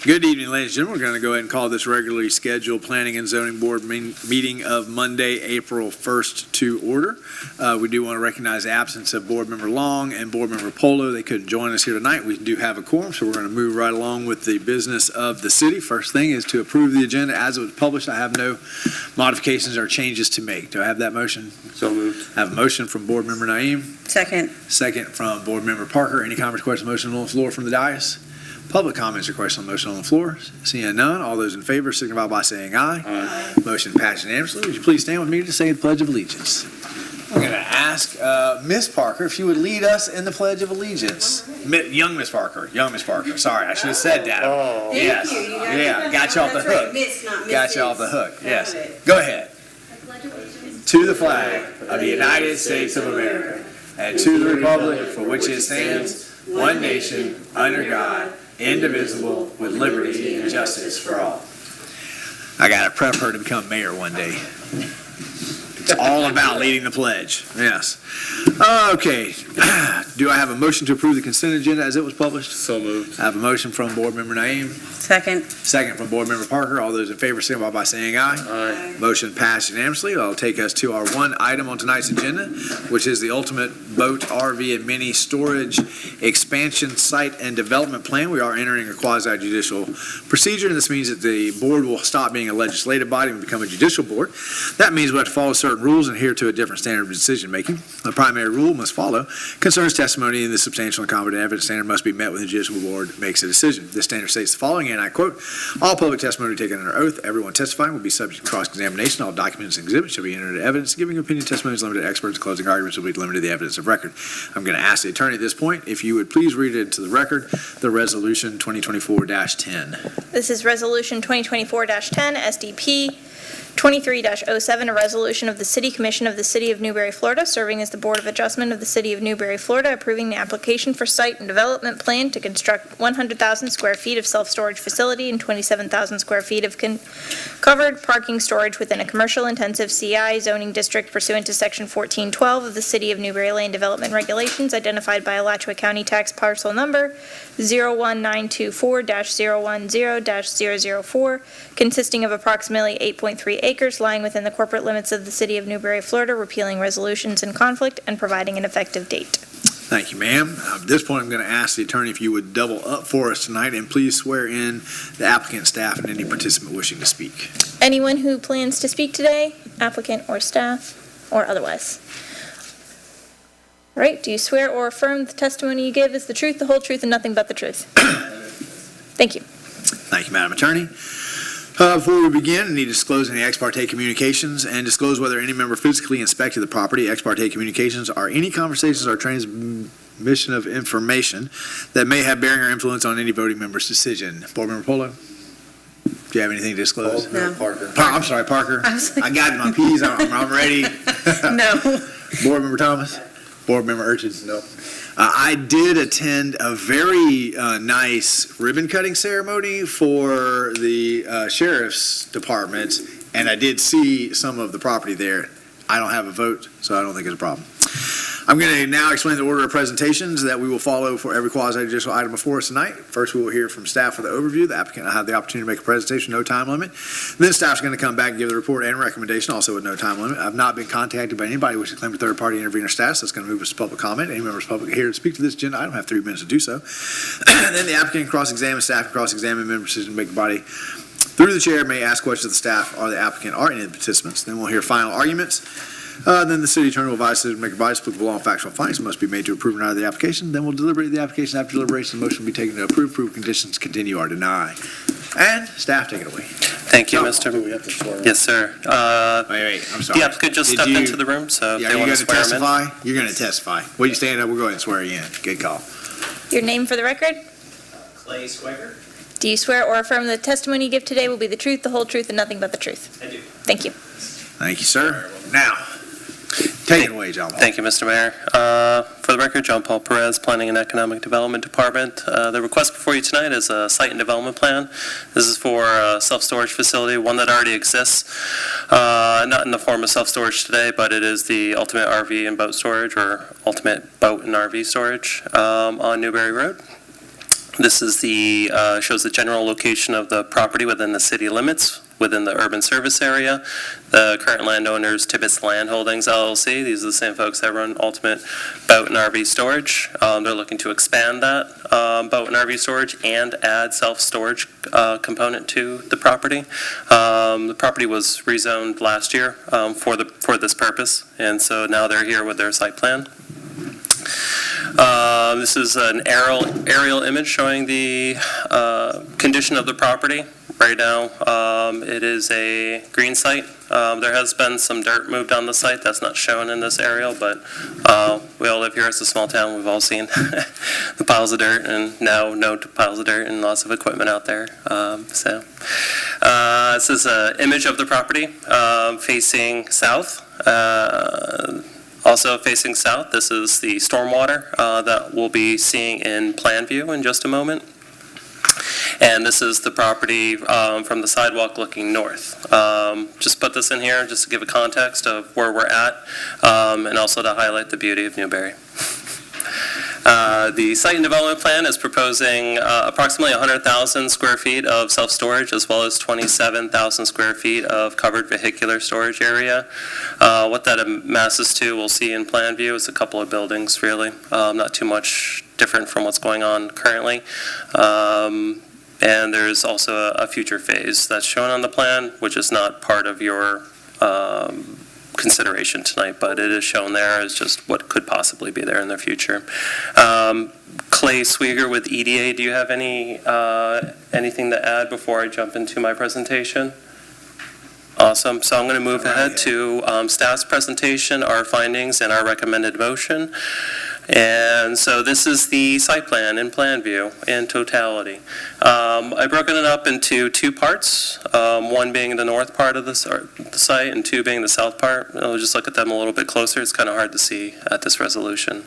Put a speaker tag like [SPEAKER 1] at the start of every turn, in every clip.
[SPEAKER 1] Good evening, ladies and gentlemen. We're going to go ahead and call this regularly scheduled Planning and Zoning Board meeting of Monday, April 1st to order. We do want to recognize the absence of Board Member Long and Board Member Polo. They couldn't join us here tonight. We do have a quorum, so we're going to move right along with the business of the city. First thing is to approve the agenda as it was published. I have no modifications or changes to make. Do I have that motion?
[SPEAKER 2] So moved.
[SPEAKER 1] I have a motion from Board Member Naeem.
[SPEAKER 3] Second.
[SPEAKER 1] Second from Board Member Parker. Any comments, questions, motion on the floor from the dais? Public comments or questions on the motion on the floor? Seeing none, all those in favor signify by saying aye.
[SPEAKER 2] Aye.
[SPEAKER 1] Motion passed unanimously. Would you please stand with me to say the Pledge of Allegiance? I'm going to ask Miss Parker if she would lead us in the Pledge of Allegiance. Young Miss Parker. Sorry, I should have said that.
[SPEAKER 2] Oh.
[SPEAKER 1] Yes.
[SPEAKER 3] You
[SPEAKER 1] got you off the hook.
[SPEAKER 3] Miss, not
[SPEAKER 1] Got you
[SPEAKER 3] Mrs.
[SPEAKER 1] off the hook. Yes.
[SPEAKER 3] Got it.
[SPEAKER 1] Go ahead. To the flag of the United States of America and to the republic for which it stands, one nation, under God, indivisible, with liberty and justice for all. I got to prep her to become mayor one day. It's all about leading the pledge. Yes. Okay. Do I have a motion to approve the consent agenda as it was published?
[SPEAKER 2] So moved.
[SPEAKER 1] I have a motion from Board Member Naeem.
[SPEAKER 3] Second.
[SPEAKER 1] Second from Board Member Parker. All those in favor signify by saying aye.
[SPEAKER 2] Aye.
[SPEAKER 1] Motion passed unanimously. That'll take us to our one item on tonight's agenda, which is the ultimate boat, RV, and mini storage expansion site and development plan. We are entering a quasi-judicial procedure, and this means that the board will stop being a legislative body and become a judicial board. That means we have to follow certain rules and adhere to a different standard of decision-making. The primary rule must follow concerns testimony, and the substantial and competent evidence standard must be met when the judicial board makes a decision. This standard states the following, and I quote, all public testimony taken under oath, everyone testifying will be subject to cross-examination. All documents and exhibits shall be entered into evidence. Giving opinion testimony is limited to experts. Closing arguments will be limited to the evidence of record. I'm going to ask the attorney at this point if you would please read into the record the resolution 2024-10.
[SPEAKER 4] This is Resolution 2024-10, SDP 23-07, a resolution of the City Commission of the City of Newberry, Florida, serving as the Board of Adjustment of the City of Newberry, Florida, approving the application for site and development plan to construct 100,000 square feet of self-storage facility and 27,000 square feet of covered parking storage within a commercial intensive CI zoning district pursuant to Section 1412 of the City of Newberry Land Development Regulations, identified by Alachua County Tax Parcel Number 01924-010-004, consisting of approximately 8.3 acres lying within the corporate limits of the City of Newberry, Florida, repealing resolutions in conflict and providing an effective date.
[SPEAKER 1] Thank you, ma'am. At this point, I'm going to ask the attorney if you would double up for us tonight and please swear in the applicant, staff, and any participant wishing to speak.
[SPEAKER 4] Anyone who plans to speak today, applicant or staff, or otherwise. All right, do you swear or affirm the testimony you give is the truth, the whole truth, and nothing but the truth? Thank you.
[SPEAKER 1] Thank you, Madam Attorney. Before we begin, I need to disclose any ex parte communications and disclose whether any member physically inspected the property. Ex parte communications are any conversations or transmission of information that may have bearing or influence on any voting member's decision. Board Member Polo, do you have anything to disclose?
[SPEAKER 3] No.
[SPEAKER 2] Parker.
[SPEAKER 1] I'm sorry, Parker. I got my P's. I'm ready.
[SPEAKER 3] No.
[SPEAKER 1] Board Member Thomas? Board Member Urchins?
[SPEAKER 2] No.
[SPEAKER 1] I did attend a very nice ribbon cutting ceremony for the sheriff's department, and I did see some of the property there. I don't have a vote, so I don't think it's a problem. I'm going to now explain the order of presentations that we will follow for every quasi-judicial item before us tonight. First, we will hear from staff for the overview. The applicant will have the opportunity to make a presentation, no time limit. Then staff's going to come back and give the report and recommendation, also with no time limit. I've not been contacted by anybody wishing to claim a third-party intervener status. That's going to move us to public comment. Any members of the public here to speak to this agenda item have 3 minutes to do so. Then the applicant can cross-examine, staff can cross-examine, members decision to make the body through the chair may ask questions of the staff or the applicant or any of the participants. Then we'll hear final arguments. Then the city attorney will advise to make advice applicable law and factual findings must be made to approve or deny the application. Then we'll deliberate the application. After deliberation, the motion will be taken to approve conditions, continue, or deny. And staff, take it away.
[SPEAKER 5] Thank you, Mr.
[SPEAKER 2] We have to swear.
[SPEAKER 5] Yes, sir.
[SPEAKER 1] Wait, I'm sorry.
[SPEAKER 5] The applicant just stepped into the room, so if
[SPEAKER 1] Yeah,
[SPEAKER 5] they
[SPEAKER 1] are you
[SPEAKER 5] want
[SPEAKER 1] going
[SPEAKER 5] to
[SPEAKER 1] to
[SPEAKER 5] swear him in.
[SPEAKER 1] testify? You're going to testify. Well, you stand up. We'll go ahead and swear you in. Good call.
[SPEAKER 4] Your name for the record?
[SPEAKER 6] Clay Swagger.
[SPEAKER 4] Do you swear or affirm the testimony you give today will be the truth, the whole truth, and nothing but the truth?
[SPEAKER 6] I do.
[SPEAKER 4] Thank you.
[SPEAKER 1] Thank you, sir. Now, take it away, John Paul.
[SPEAKER 5] Thank you, Mr. Mayor. For the record, John Paul Perez, Planning and Economic Development Department. The request before you tonight is a site and development plan. This is for a self-storage facility, one that already exists, not in the form of self-storage today, but it is the ultimate RV and boat storage, or ultimate boat and RV storage on Newberry Road. This is shows the general location of the property within the city limits, within the urban service area. The current landowners, Tibbetts Land Holdings LLC, these are the same folks that run Ultimate Boat and RV Storage. They're looking to expand that boat and RV storage and add self-storage component to the property. The property was rezoned last year for this purpose, and so now they're here with their site plan. This is an aerial image showing the condition of the property. Right now, it is a green site. There has been some dirt moved on the site. That's not shown in this aerial, but we all live here. It's a small town. We've all seen the piles of dirt, and now no piles of dirt and lots of equipment out there. This is an image of the property facing south. Also facing south, this is the stormwater that we'll be seeing in plan view in just a moment. And this is the property from the sidewalk looking north. Just put this in here just to give a context of where we're at and also to highlight the beauty of Newberry. The site and development plan is proposing approximately 100,000 square feet of self-storage as well as 27,000 square feet of covered vehicular storage area. What that amasses to, we'll see in plan view, is a couple of buildings, really. Not too much different from what's going on currently. And there's also a future phase that's shown on the plan, which is not part of your consideration tonight, but it is shown there as just what could possibly be there in the future. Clay Swieger with EDA, do you have anything to add before I jump into my presentation? Awesome. So I'm going to move ahead to staff's presentation, our findings, and our recommended motion. And so this is the site plan in plan view in totality. I've broken it up into two parts, one being the north part of the site and two being the south part. I'll just look at them a little bit closer. It's kind of hard to see at this resolution.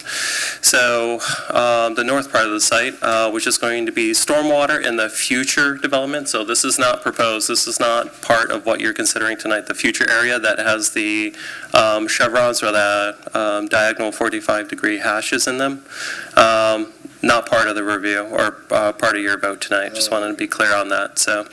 [SPEAKER 5] So the north part of the site, which is going to be stormwater in the future development. So this is not proposed. This is not part of what you're considering tonight. The future area that has the chevrons or the diagonal 45-degree hashes in them. Not part of the review or part of your vote tonight. Just wanted to be clear on that. So,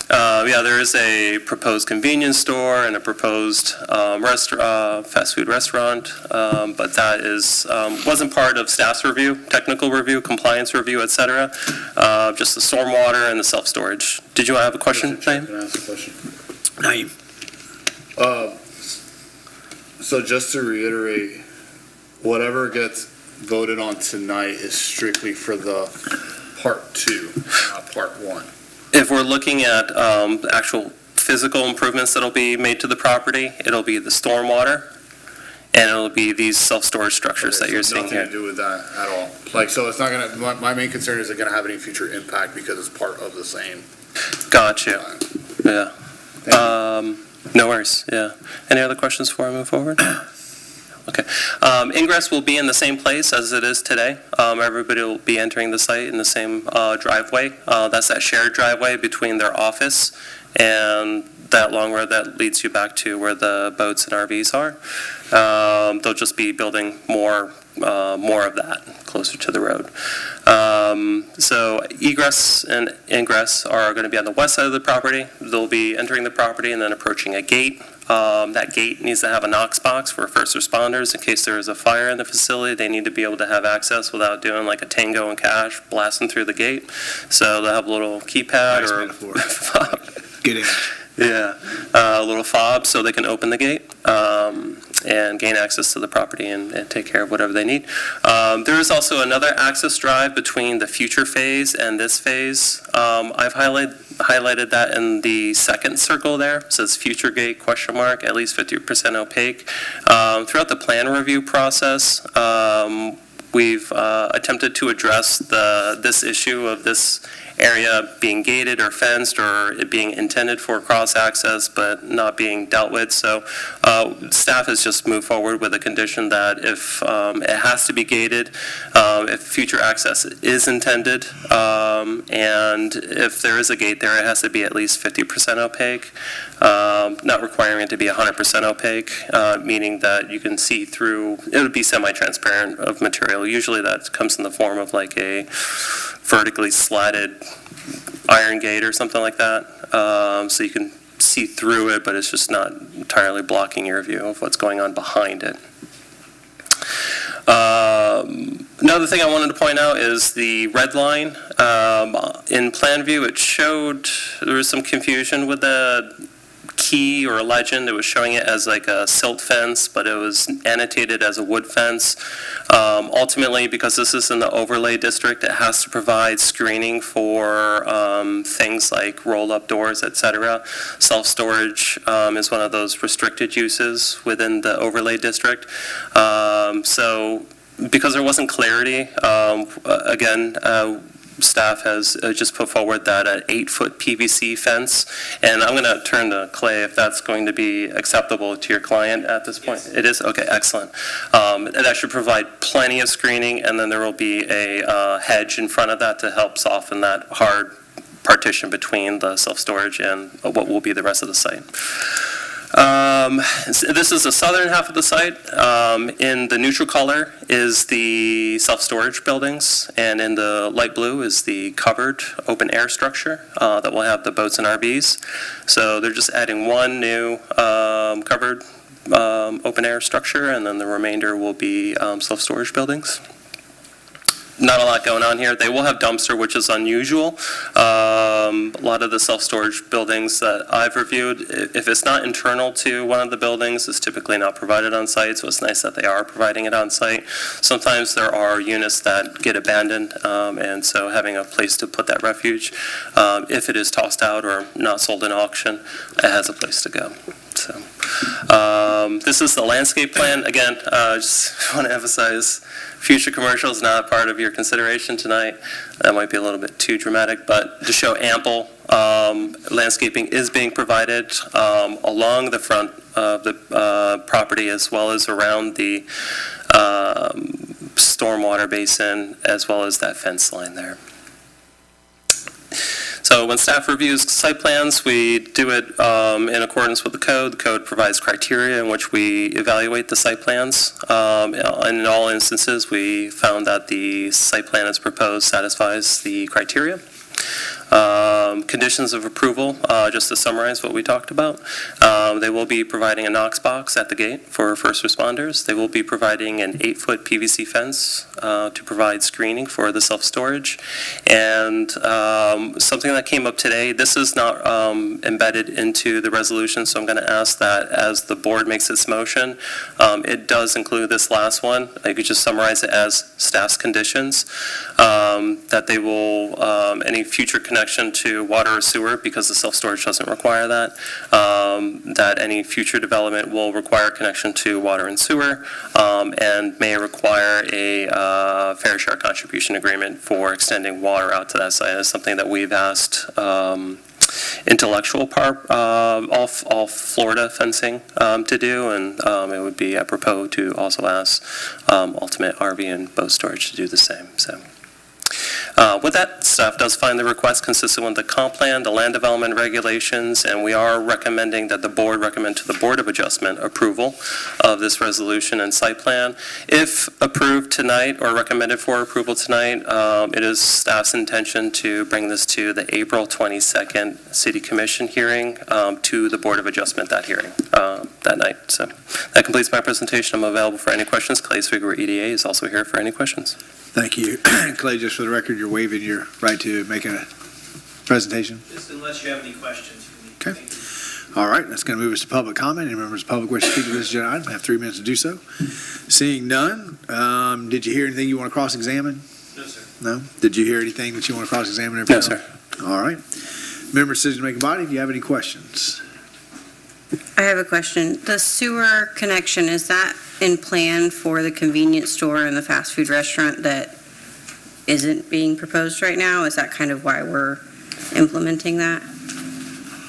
[SPEAKER 5] yeah, there is a proposed convenience store and a proposed fast food restaurant, but that wasn't part of staff's review, technical review, compliance review, et cetera. Just the stormwater and the self-storage. Did you have a question, Naeem?
[SPEAKER 2] Can I ask a question?
[SPEAKER 1] Naeem.
[SPEAKER 2] So just to reiterate, whatever gets voted on tonight is strictly for the part two, not part one.
[SPEAKER 5] If we're looking at actual physical improvements that'll be made to the property, it'll be the stormwater, and it'll be these self-storage structures that you're seeing here.
[SPEAKER 2] Nothing to do with that at all. Like, so it's not gonna, my main concern is it gonna have any future impact because it's part of the same.
[SPEAKER 5] Gotcha. Yeah. No worries. Yeah. Any other questions before I move forward? Okay. Ingress will be in the same place as it is today. Everybody will be entering the site in the same driveway. That's that shared driveway between their office and that long road that leads you back to where the boats and RVs are. They'll just be building more of that closer to the road. So egress and ingress are going to be on the west side of the property. They'll be entering the property and then approaching a gate. That gate needs to have a Knox box for first responders in case there is a fire in the facility. They need to be able to have access without doing like a Tango and Cash blasting through the gate. So they'll have a little keypad
[SPEAKER 1] Nice
[SPEAKER 5] or
[SPEAKER 1] metaphor. Good image.
[SPEAKER 5] yeah, a little fob so they can open the gate and gain access to the property and take care of whatever they need. There is also another access drive between the future phase and this phase. I've highlighted that in the second circle there. It says future gate question mark, at least 50% opaque. Throughout the plan review process, we've attempted to address this issue of this area being gated or fenced or it being intended for cross-access but not being dealt with. So staff has just moved forward with a condition that if it has to be gated, if future access is intended, and if there is a gate there, it has to be at least 50% opaque, not requiring it to be 100% opaque, meaning that you can see through, it would be semi-transparent of material usually that comes in the form of like a vertically slatted iron gate or something like that. So you can see through it, but it's just not entirely blocking your view of what's going on behind it. Another thing I wanted to point out is the red line. In plan view, it showed there was some confusion with the key or a legend. It was showing it as like a silt fence, but it was annotated as a wood fence. Ultimately, because this is in the overlay district, it has to provide screening for things like roll-up doors, etc. Self-storage is one of those restricted uses within the overlay district. So because there wasn't clarity, again, staff has just put forward that an 8-foot PVC fence, and I'm going to turn to Clay if that's going to be acceptable to your client at this point. Yes. It is? Okay, excellent. That should provide plenty of screening, and then there will be a hedge in front of that to help soften that hard partition between the self-storage and what will be the rest of the site. This is the southern half of the site. In the neutral color is the self-storage buildings, and in the light blue is the covered open-air structure that will have the boats and RVs. So they're just adding one new covered open-air structure, and then the remainder will be self-storage buildings. Not a lot going on here. They will have dumpster, which is unusual. A lot of the self-storage buildings that I've reviewed, if it's not internal to one of the buildings, it's typically not provided on site, so it's nice that they are providing it on site. Sometimes there are units that get abandoned, and so having a place to put that refuge, if it is tossed out or not sold in auction, it has a place to go. So, this is the landscape plan. Again, just want to emphasize, future commercial is not part of your consideration tonight. That might be a little bit too dramatic, but to show ample landscaping is being provided along the front of the property, as well as around the stormwater basin, as well as that fence line there. So when staff reviews site plans, we do it in accordance with the code. The code provides criteria in which we evaluate the site plans. And in all instances, we found that the site plan as proposed satisfies the criteria. Conditions of approval, just to summarize what we talked about. They will be providing a Knox box at the gate for first responders. They will be providing an 8-foot PVC fence to provide screening for the self-storage. And something that came up today, this is not embedded into the resolution, so I'm going to ask that as the board makes its motion, it does include this last one. I could just summarize it as staff's conditions, that they will, any future connection to water or sewer, because the self-storage doesn't require that, that any future development will require connection to water and sewer, and may require a fair share contribution agreement for extending water out to that site. That's something that we've asked intellectual park, all Florida fencing to do, and it would be apropos to also ask Ultimate RV and Boat Storage to do the same. So. With that, staff does find the request consistent with the comp plan, the land development regulations, and we are recommending that the board recommend to the Board of Adjustment approval of this resolution and site plan. If approved tonight or recommended for approval tonight, it is staff's intention to bring this to the April 22nd City Commission hearing to the Board of Adjustment that hearing that night. So that completes my presentation. I'm available for any questions. Clay Swigger, EDA, is also here for any questions.
[SPEAKER 1] Thank you. Clay, just for the record, you're waiving your right to make a presentation?
[SPEAKER 6] Just unless you have any questions for me.
[SPEAKER 1] Okay. All right, that's going to move us to public comment. Any members of the public wish to speak to this agenda item have 3 minutes to do so. Seeing none, did you hear anything you want to cross-examine?
[SPEAKER 6] No, sir.
[SPEAKER 1] No? Did you hear anything that you want to cross-examine?
[SPEAKER 5] No, sir.
[SPEAKER 1] All right. Member decision-making body, if you have any questions.
[SPEAKER 3] I have a question. The sewer connection, is that in plan for the convenience store and the fast food restaurant that isn't being proposed right now? Is that kind of why we're implementing that?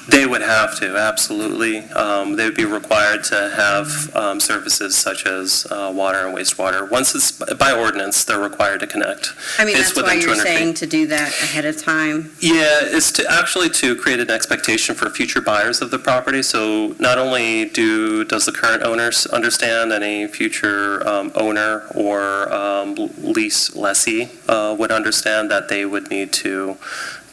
[SPEAKER 5] They would have to, absolutely. They would be required to have services such as water and wastewater. Once it's, by ordinance, they're required to connect.
[SPEAKER 3] I mean,
[SPEAKER 5] It's
[SPEAKER 3] that's why
[SPEAKER 5] within
[SPEAKER 3] you're
[SPEAKER 5] 200 feet.
[SPEAKER 3] saying to do that ahead of time.
[SPEAKER 5] Yeah, it's to create an expectation for future buyers of the property. So not only does the current owners understand, any future owner or lease lessee would understand that they would need to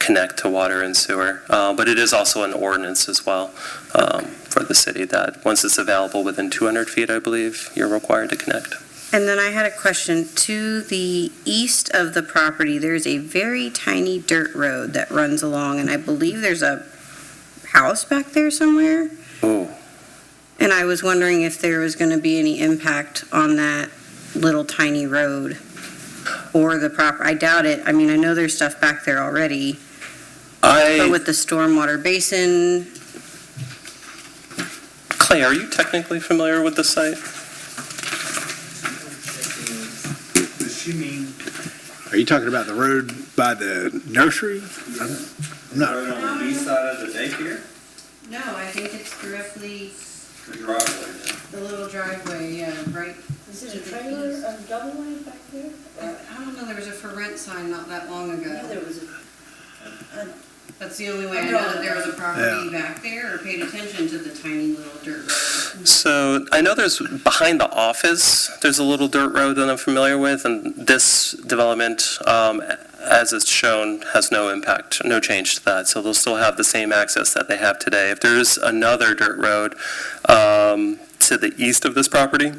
[SPEAKER 5] connect to water and sewer. But it is also an ordinance as well for the city that once it's available within 200 feet, I believe, you're required to connect.
[SPEAKER 3] And then I had a question. To the east of the property, there's a very tiny dirt road that runs along, and I believe there's a house back there somewhere.
[SPEAKER 5] Oh,
[SPEAKER 3] And I was wondering if there was going to be any impact on that little tiny road or the I doubt it. I mean, I know there's stuff back there already, but with the stormwater basin,
[SPEAKER 5] Clay, are you technically familiar with the site?
[SPEAKER 6] Does she mean
[SPEAKER 1] Are you talking about the road by the nursery? I'm not,
[SPEAKER 6] right on the east side of the daycare?
[SPEAKER 3] no, I think it's directly
[SPEAKER 6] The driveway then?
[SPEAKER 3] the little driveway, right.
[SPEAKER 7] Is it a trailer, a double wide back there?
[SPEAKER 3] I don't know, there was a for rent sign not that long
[SPEAKER 7] Yeah,
[SPEAKER 3] ago.
[SPEAKER 7] there was
[SPEAKER 3] That's the only way I know that there was a property back there or paid attention to the tiny little dirt road.
[SPEAKER 5] So I know there's, behind the office, there's a little dirt road that I'm familiar with, and this development, as it's shown, has no impact, no change to that. So they'll still have the same access that they have today. If there's another dirt road to the east of this property,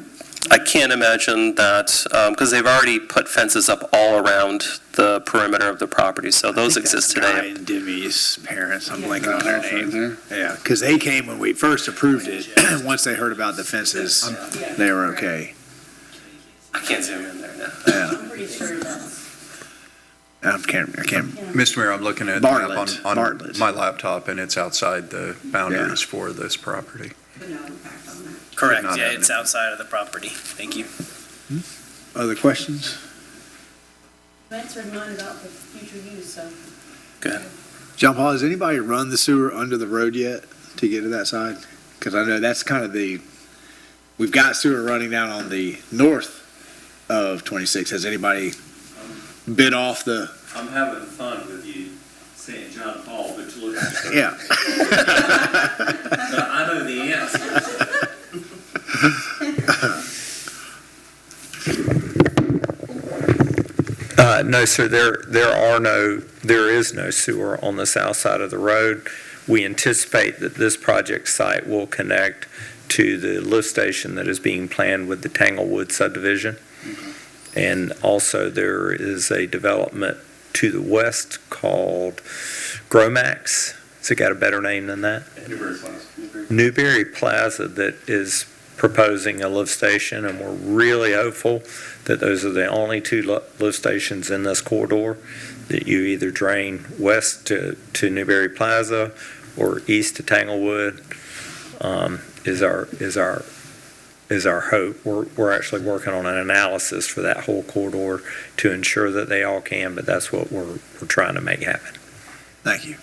[SPEAKER 5] I can't imagine that, because they've already put fences up all around the perimeter of the property, so those exist
[SPEAKER 1] Guy
[SPEAKER 5] today.
[SPEAKER 1] and Demi's parents, I'm blanking on their
[SPEAKER 2] Right
[SPEAKER 1] name.
[SPEAKER 2] there.
[SPEAKER 1] Yeah, because they came when we first approved it. Once they heard about the fences, they were okay.
[SPEAKER 5] I can't zoom in there now.
[SPEAKER 1] Yeah,
[SPEAKER 7] I'm pretty sure that's.
[SPEAKER 1] I can't,
[SPEAKER 8] Mr. Mayor, I'm looking at the map
[SPEAKER 1] Bartlett,
[SPEAKER 8] on
[SPEAKER 1] Bartlett.
[SPEAKER 8] my laptop, and it's outside the boundaries for this property.
[SPEAKER 3] But no impact on that.
[SPEAKER 6] Correct,
[SPEAKER 8] not
[SPEAKER 6] yeah,
[SPEAKER 8] have
[SPEAKER 6] it's
[SPEAKER 8] it.
[SPEAKER 6] outside of the property. Thank you.
[SPEAKER 1] Other questions?
[SPEAKER 7] You answered mine about the future use, so.
[SPEAKER 1] John Paul, has anybody run the sewer under the road yet to get to that side? Because I know that's kind of we've got sewer running down on the north of 26. Has anybody bit off the,
[SPEAKER 9] I'm having fun with you saying John Paul, but you look at
[SPEAKER 1] yeah.
[SPEAKER 9] I know the answer.
[SPEAKER 8] No, sir, there is no sewer on the south side of the road. We anticipate that this project site will connect to the lift station that is being planned with the Tanglewood subdivision. And also, there is a development to the west called Gromax. Has it got a better name than that? Newberry Plaza that is proposing a lift station, and we're really hopeful that those are the only two lift stations in this corridor, that you either drain west to Newberry Plaza or east to Tanglewood, is our hope. We're actually working on an analysis for that whole corridor to ensure that they all can, but that's what we're trying to make happen.
[SPEAKER 1] Thank you.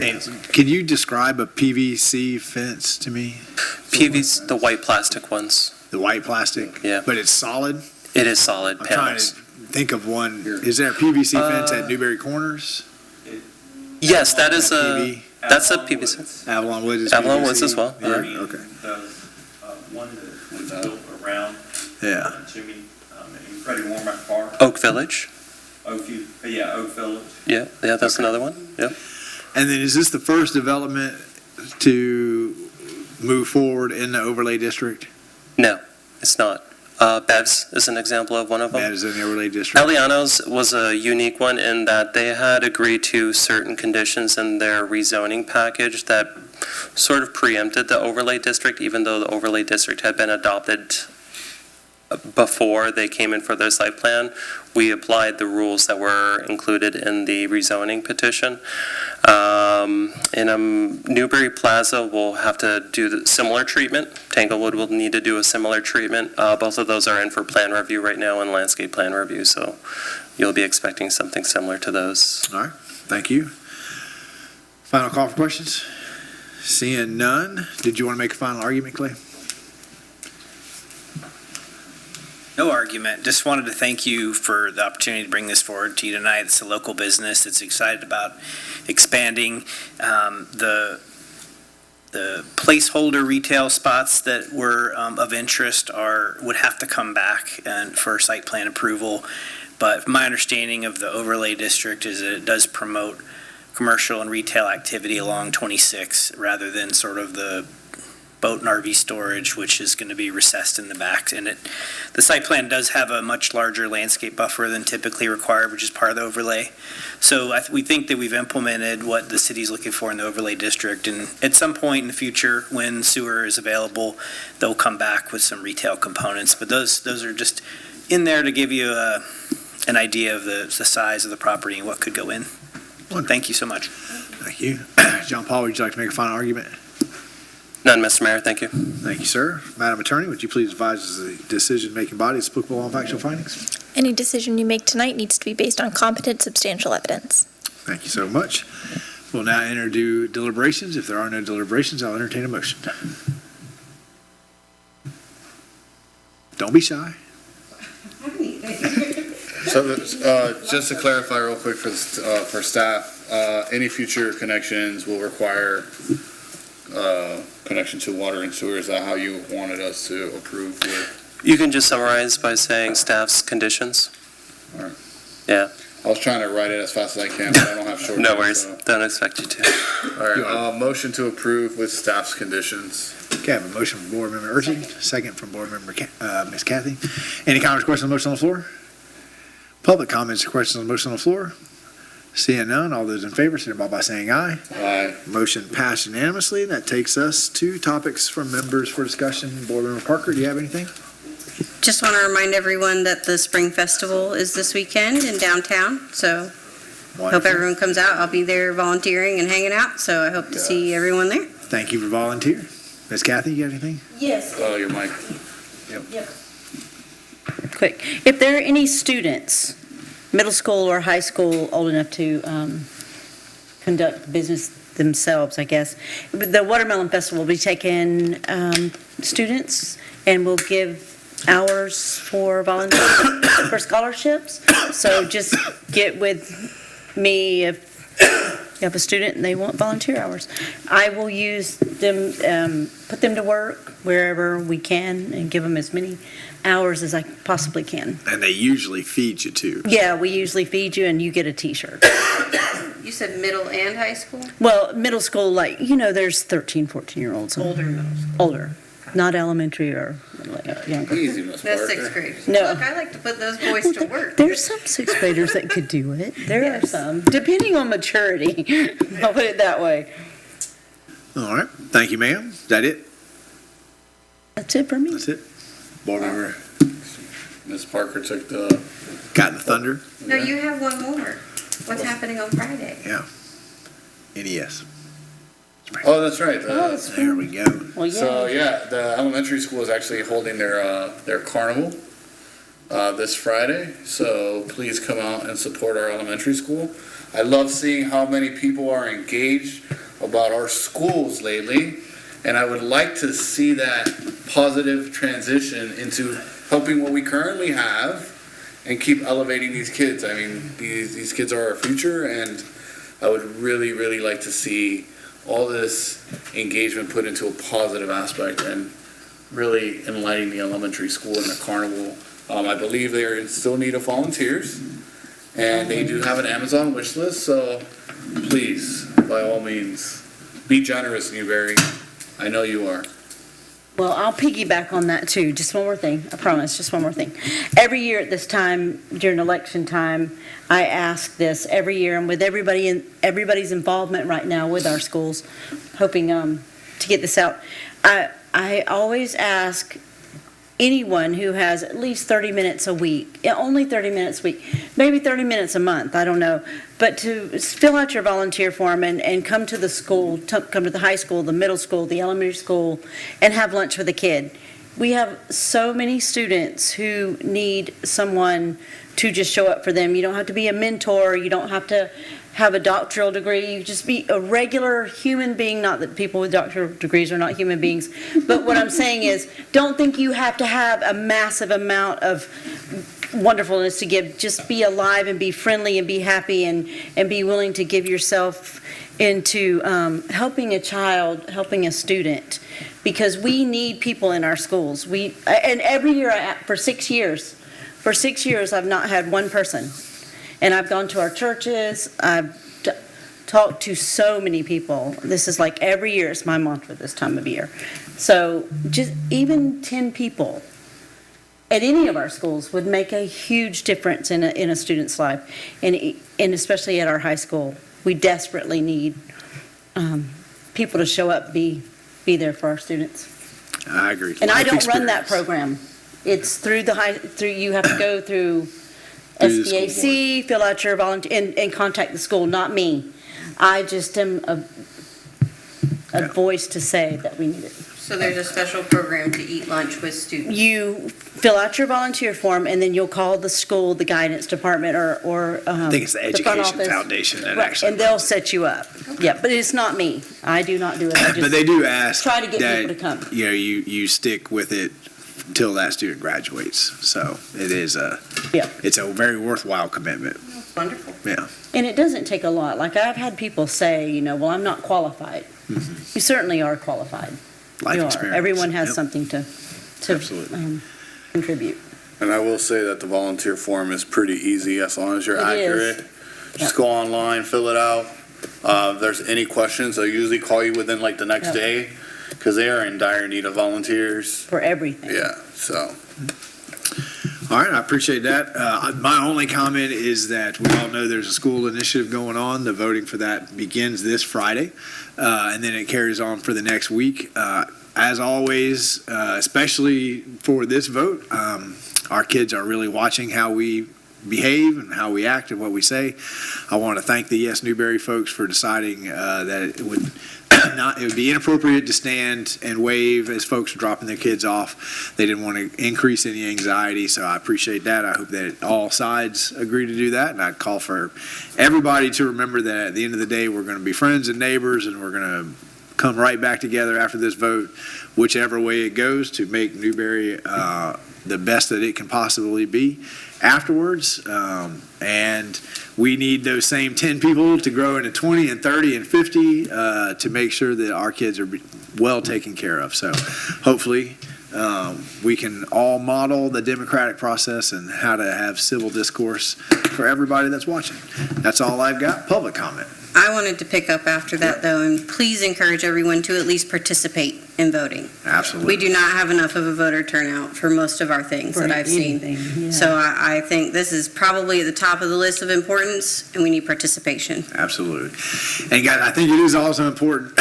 [SPEAKER 1] And can you describe a PVC fence to me?
[SPEAKER 5] PV's, the white plastic ones.
[SPEAKER 1] The white plastic?
[SPEAKER 5] Yeah.
[SPEAKER 1] But it's solid?
[SPEAKER 5] It is solid
[SPEAKER 1] I'm trying
[SPEAKER 5] panels.
[SPEAKER 1] to think of one. Is there a PVC fence at Newberry Corners?
[SPEAKER 5] Yes, that is
[SPEAKER 1] PV?
[SPEAKER 5] that's a PVC.
[SPEAKER 1] Avalon Woods is
[SPEAKER 5] Avalon
[SPEAKER 1] PVC?
[SPEAKER 5] Woods as well,
[SPEAKER 1] Yeah,
[SPEAKER 5] yeah.
[SPEAKER 1] okay.
[SPEAKER 9] One that was built around
[SPEAKER 1] Yeah.
[SPEAKER 9] Jimmy, in Freddie Warmack Park,
[SPEAKER 5] Oak Village.
[SPEAKER 9] Oak Village.
[SPEAKER 5] Yeah, that's another one. Yep.
[SPEAKER 1] And then is this the first development to move forward in the overlay district?
[SPEAKER 5] No, it's not. Bev's is an example of one of them.
[SPEAKER 1] That is in the overlay district?
[SPEAKER 5] Eliano's was a unique one in that they had agreed to certain conditions in their rezoning package that sort of preempted the overlay district, even though the overlay district had been adopted before they came in for their site plan. We applied the rules that were included in the rezoning petition. Newberry Plaza will have to do the similar treatment. Tanglewood will need to do a similar treatment. Both of those are in for plan review right now and landscape plan review, so you'll be expecting something similar to those.
[SPEAKER 1] All right, thank you. Final call for questions? Seeing none, did you want to make a final argument, Clay?
[SPEAKER 6] No argument. Just wanted to thank you for the opportunity to bring this forward to you tonight. It's a local business that's excited about expanding. The placeholder retail spots that were of interest would have to come back and for site plan approval. But my understanding of the overlay district is that it does promote commercial and retail activity along 26 rather than sort of the boat and RV storage, which is going to be recessed in the back. And the site plan does have a much larger landscape buffer than typically required, which is part of the overlay. So we think that we've implemented what the city's looking for in the overlay district. And at some point in the future, when sewer is available, they'll come back with some retail components. But those are just in there to give you an idea of the size of the property and what could go in. Thank you so much.
[SPEAKER 1] Thank you. John Paul, would you like to make a final argument?
[SPEAKER 5] None, Mr. Mayor, thank you.
[SPEAKER 1] Thank you, sir. Madam Attorney, would you please advise as the decision-making body is applicable on factual findings?
[SPEAKER 4] Any decision you make tonight needs to be based on competent, substantial evidence.
[SPEAKER 1] Thank you so much. We'll now enter deliberations. If there are no deliberations, I'll entertain a motion. Don't be shy.
[SPEAKER 2] So, just to clarify real quick for staff, any future connections will require connection to water and sewer. Is that how you wanted us to approve with?
[SPEAKER 5] You can just summarize by saying staff's conditions.
[SPEAKER 2] All right.
[SPEAKER 5] Yeah.
[SPEAKER 2] I was trying to write it as fast as I can, but I don't have short.
[SPEAKER 5] No worries. Don't expect you to.
[SPEAKER 2] All right, motion to approve with staff's conditions.
[SPEAKER 1] Okay, I have a motion from Board Member Urchin, second from Board Member Ms. Kathy. Any comments or questions on the motion on the floor? Public comments or questions on the motion on the floor? Seeing none, all those in favor, signify by saying aye.
[SPEAKER 2] Aye.
[SPEAKER 1] Motion passed unanimously. That takes us to topics from members for discussion. Board Member Parker, do you have anything?
[SPEAKER 3] Just want to remind everyone that the Spring Festival is this weekend in downtown, so hope
[SPEAKER 1] Wonderful.
[SPEAKER 3] everyone comes out. I'll be there volunteering and hanging out, so I hope to see everyone there.
[SPEAKER 1] Thank you for volunteering. Ms. Kathy, you got anything?
[SPEAKER 7] Yes.
[SPEAKER 2] Oh, your mic.
[SPEAKER 10] Quick. If there are any students, middle school or high school, old enough to conduct business themselves, I guess, the Watermelon Festival will be taking students and will give hours for volunteers for scholarships. So just get with me if you have a student and they want volunteer hours. I will use them, put them to work wherever we can and give them as many hours as I possibly can.
[SPEAKER 1] And they usually feed you too.
[SPEAKER 10] Yeah, we usually feed you and you get a T-shirt.
[SPEAKER 3] You said middle and high school?
[SPEAKER 10] Well, middle school, like, there's 13, 14-year-olds.
[SPEAKER 3] Older middle school.
[SPEAKER 10] Older, not elementary or younger.
[SPEAKER 2] Easy, Ms.
[SPEAKER 3] That's
[SPEAKER 2] Parker.
[SPEAKER 3] sixth grade.
[SPEAKER 10] No.
[SPEAKER 3] Look, I like to put those boys to work.
[SPEAKER 10] There's some sixth graders that could do it. There are
[SPEAKER 3] Yes.
[SPEAKER 10] some, depending on maturity. I'll put it that way.
[SPEAKER 1] All right. Thank you, ma'am. Is that it?
[SPEAKER 10] That's it for me.
[SPEAKER 1] That's it? Board Member
[SPEAKER 2] Ms. Parker took the.
[SPEAKER 1] got the thunder?
[SPEAKER 3] No, you have one more. What's happening on Friday?
[SPEAKER 1] NES.
[SPEAKER 2] Oh, that's right.
[SPEAKER 1] There we go.
[SPEAKER 10] Well,
[SPEAKER 2] So,
[SPEAKER 10] yeah.
[SPEAKER 2] the elementary school is actually holding their carnival this Friday. So please come out and support our elementary school. I love seeing how many people are engaged about our schools lately. And I would like to see that positive transition into helping what we currently have and keep elevating these kids. I mean, these kids are our future, and I would really, really like to see all this engagement put into a positive aspect and really enlightening the elementary school and the carnival. I believe they are in still need of volunteers, and they do have an Amazon wish list, so please, by all means, be generous, Newberry. I know you are.
[SPEAKER 10] Well, I'll piggyback on that too. Just one more thing. I promise, just one more thing. Every year at this time, during election time, I ask this every year, and with everybody's involvement right now with our schools, hoping to get this out. I always ask anyone who has at least 30 minutes a week, only 30 minutes a week, maybe 30 minutes a month, I don't know, but to fill out your volunteer form and come to the school, come to the high school, the middle school, the elementary school, and have lunch with a kid. We have so many students who need someone to just show up for them. You don't have to be a mentor. You don't have to have a doctoral degree. You just be a regular human being, not that people with doctoral degrees are not human beings, but what I'm saying is, don't think you have to have a massive amount of wonderfulness to give. Just be alive and be friendly and be happy and be willing to give yourself into helping a child, helping a student, because we need people in our schools. And every year, for 6 years, I've not had one person. And I've gone to our churches, I've talked to so many people. This is like every year, it's my mantra this time of year. So just even 10 people at any of our schools would make a huge difference in a student's life, and especially at our high school. We desperately need people to show up, be there for our students.
[SPEAKER 1] I agree.
[SPEAKER 10] And I
[SPEAKER 1] Life
[SPEAKER 10] don't run that
[SPEAKER 1] experience.
[SPEAKER 10] program. It's through you have to go through
[SPEAKER 1] Through the school
[SPEAKER 10] SBAC, fill out your volunteer, and contact the school, not me. I just am a voice to say that we need it.
[SPEAKER 3] So there's a special program to eat lunch with students.
[SPEAKER 10] You fill out your volunteer form, and then you'll call the school, the guidance department, or
[SPEAKER 1] I think it's the
[SPEAKER 10] front
[SPEAKER 1] Education
[SPEAKER 10] office.
[SPEAKER 1] Foundation that
[SPEAKER 10] Right,
[SPEAKER 1] actually.
[SPEAKER 10] and they'll set you up. Yeah, but it's not me. I do not do it. I
[SPEAKER 1] But
[SPEAKER 10] just
[SPEAKER 1] they do ask
[SPEAKER 10] try to get
[SPEAKER 1] that,
[SPEAKER 10] people to come.
[SPEAKER 1] you know, you stick with it till that student graduates. So it is
[SPEAKER 10] Yeah.
[SPEAKER 1] it's a very worthwhile commitment.
[SPEAKER 3] Wonderful.
[SPEAKER 1] Yeah.
[SPEAKER 10] And it doesn't take a lot. Like, I've had people say, well, I'm not qualified. You certainly are qualified.
[SPEAKER 1] Life
[SPEAKER 10] You are.
[SPEAKER 1] experience.
[SPEAKER 10] Everyone has
[SPEAKER 1] Yep.
[SPEAKER 10] something to
[SPEAKER 1] Absolutely.
[SPEAKER 10] contribute.
[SPEAKER 2] And I will say that the volunteer form is pretty easy as long as you're
[SPEAKER 10] It is.
[SPEAKER 2] accurate. Just go online, fill it out. If there's any questions, they'll usually call you within like the next
[SPEAKER 10] Yep.
[SPEAKER 2] day, because they are in dire need of volunteers.
[SPEAKER 10] For everything.
[SPEAKER 2] Yeah, so.
[SPEAKER 1] All right, I appreciate that. My only comment is that we all know there's a school initiative going on. The voting for that begins this Friday, and then it carries on for the next week. As always, especially for this vote, our kids are really watching how we behave and how we act and what we say. I want to thank the Yes Newberry folks for deciding that it would be inappropriate to stand and wave as folks are dropping their kids off. They didn't want to increase any anxiety, so I appreciate that. I hope that all sides agree to do that, and I'd call for everybody to remember that at the end of the day, we're going to be friends and neighbors, and we're going to come right back together after this vote, whichever way it goes, to make Newberry the best that it can possibly be afterwards. And we need those same 10 people to grow into 20 and 30 and 50 to make sure that our kids are well taken care of. So hopefully we can all model the democratic process and how to have civil discourse for everybody that's watching. That's all I've got. Public comment.
[SPEAKER 3] I wanted to pick up after that, though, and please encourage everyone to at least participate in voting.
[SPEAKER 1] Absolutely.
[SPEAKER 3] We do not have enough of a voter turnout for most of our things that I've seen. So I think this is probably at the top of the list of importance, and we need participation.
[SPEAKER 1] Absolutely. And guys, I think it is also important,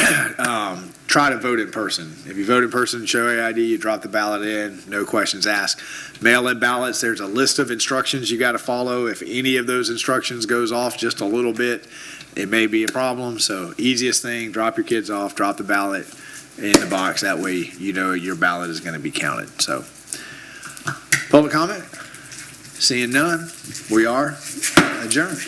[SPEAKER 1] try to vote in person. If you vote in person, show your ID, you drop the ballot in, no questions asked. Mail-in ballots, there's a list of instructions you got to follow. If any of those instructions goes off just a little bit, it may be a problem. So easiest thing, drop your kids off, drop the ballot in the box. That way you know your ballot is going to be counted. So public comment? Seeing none, we are adjourned.